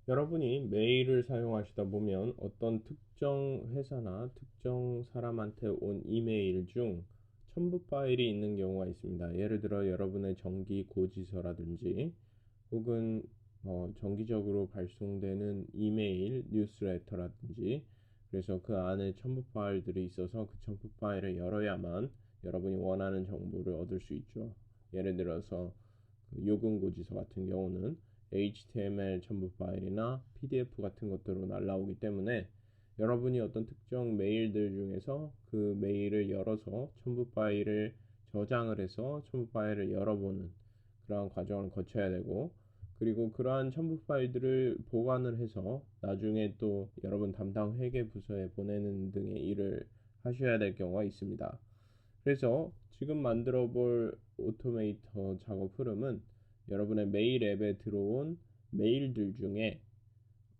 여러분이 메일을 사용하시다 보면 어떤 특정 회사나 특정 사람한테 온 이메일 중 첨부 파일이 있는 경우가 있습니다. 예를 들어 여러분의 정기 고지서라든지 혹은 정기적으로 발송되는 이메일 뉴스레터라든지, 그래서 그 안에 첨부 파일들이 있어서 그 첨부 파일을 열어야만 여러분이 원하는 정보를 얻을 수 있죠. 예를 들어서 그 요금 고지서 같은 경우는 HTML 첨부 파일이나 PDF 같은 것들로 날라오기 때문에 여러분이 어떤 특정 메일들 중에서 그 메일을 열어서 첨부 파일을 저장을 해서 첨부 파일을 열어보는 그러한 과정을 거쳐야 되고, 그리고 그러한 첨부 파일들을 보관을 해서 나중에 또 여러분 담당 회계 부서에 보내는 등의 일을 하셔야 될 경우가 있습니다. 그래서 지금 만들어 볼 오토메이터 작업 흐름은 여러분의 메일 앱에 들어온 메일들 중에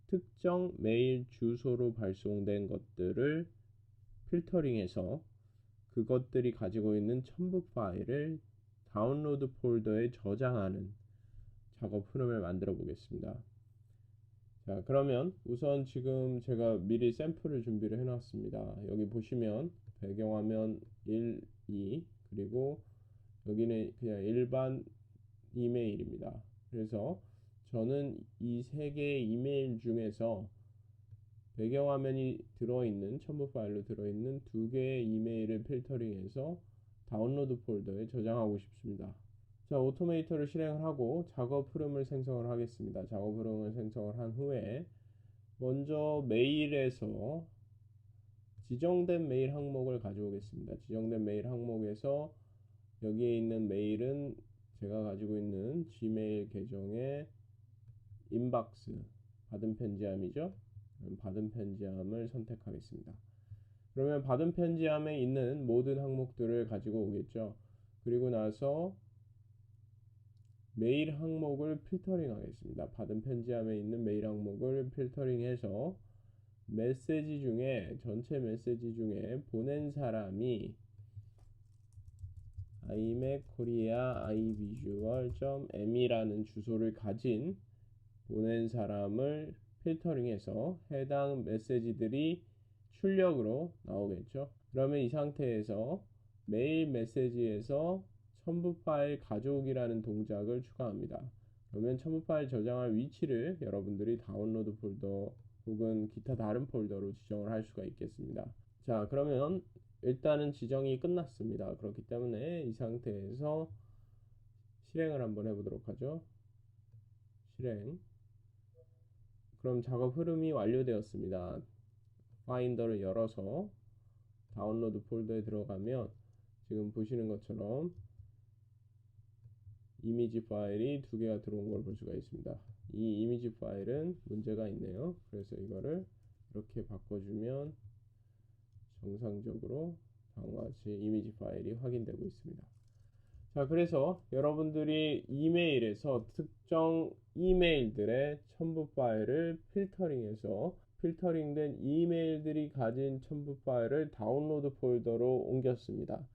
특정 메일 주소로 발송된 것들을 필터링해서 그것들이 가지고 있는 첨부 파일을 다운로드 폴더에 저장하는 작업 흐름을 만들어 보겠습니다. 자, 그러면 우선 지금 제가 미리 샘플을 준비를 해 놨습니다. 여기 보시면 배경화면 1, 2, 그리고 여기는 그냥 일반 이메일입니다. 그래서 저는 이 세 개의 이메일 중에서 배경화면이 들어있는 첨부 파일로 들어있는 두 개의 이메일을 필터링해서 다운로드 폴더에 저장하고 싶습니다. 자, 오토메이터를 실행을 하고 작업 흐름을 생성을 하겠습니다. 작업 흐름을 생성을 한 후에 먼저 메일에서 지정된 메일 항목을 가져오겠습니다. 지정된 메일 항목에서 여기에 있는 메일은 제가 가지고 있는 지메일 계정의 인박스, 받은 편지함이죠. 받은 편지함을 선택하겠습니다. 그러면 받은 편지함에 있는 모든 항목들을 가지고 오겠죠. 그리고 나서 메일 항목을 필터링 하겠습니다. 받은 편지함에 있는 메일 항목을 필터링해서 메시지 중에, 전체 메시지 중에 보낸 사람이 imackorea.ivisual.m이라는 주소를 가진 보낸 사람을 필터링해서 해당 메시지들이 출력으로 나오겠죠. 그러면 이 상태에서 메일 메시지에서 첨부 파일 가져오기라는 동작을 추가합니다. 그러면 첨부 파일 저장할 위치를 여러분들이 다운로드 폴더 혹은 기타 다른 폴더로 지정을 할 수가 있겠습니다. 자, 그러면 일단은 지정이 끝났습니다. 그렇기 때문에 이 상태에서 실행을 한번 해보도록 하죠. 실행. 그럼 작업 흐름이 완료되었습니다. 파인더를 열어서 다운로드 폴더에 들어가면 지금 보시는 것처럼 이미지 파일이 두 개가 들어온 걸 볼 수가 있습니다. 이 이미지 파일은 문제가 있네요. 그래서 이거를 이렇게 바꿔주면 정상적으로 다음과 같이 이미지 파일이 확인되고 있습니다. 자, 그래서 여러분들이 이메일에서 특정 이메일들의 첨부 파일을 필터링해서 필터링된 이메일들이 가진 첨부 파일을 다운로드 폴더로 옮겼습니다.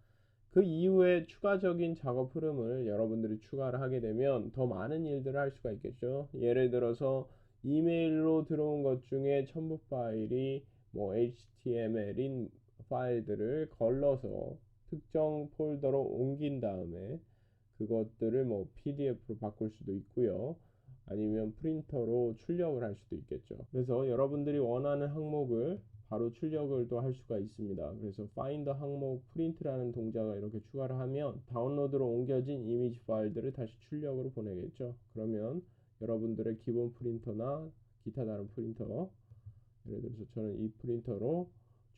그 이후에 추가적인 작업 흐름을 여러분들이 추가를 하게 되면 더 많은 일들을 할 수가 있겠죠. 예를 들어서 이메일로 들어온 것 중에 첨부 파일이 HTML인 파일들을 걸러서 특정 폴더로 옮긴 다음에 그것들을 PDF로 바꿀 수도 있고요. 아니면 프린터로 출력을 할 수도 있겠죠. 그래서 여러분들이 원하는 항목을 바로 출력을 또 할 수가 있습니다. 그래서 find 항목 프린트라는 동작을 이렇게 추가를 하면 다운로드로 옮겨진 이미지 파일들을 다시 출력으로 보내겠죠. 그러면 여러분들의 기본 프린터나 기타 다른 프린터, 예를 들어서 저는 이 프린터로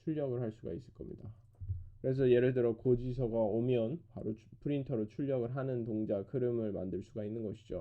출력을 할 수가 있을 겁니다. 그래서 예를 들어 고지서가 오면 바로 프린터로 출력을 하는 동작 흐름을 만들 수가 있는 것이죠.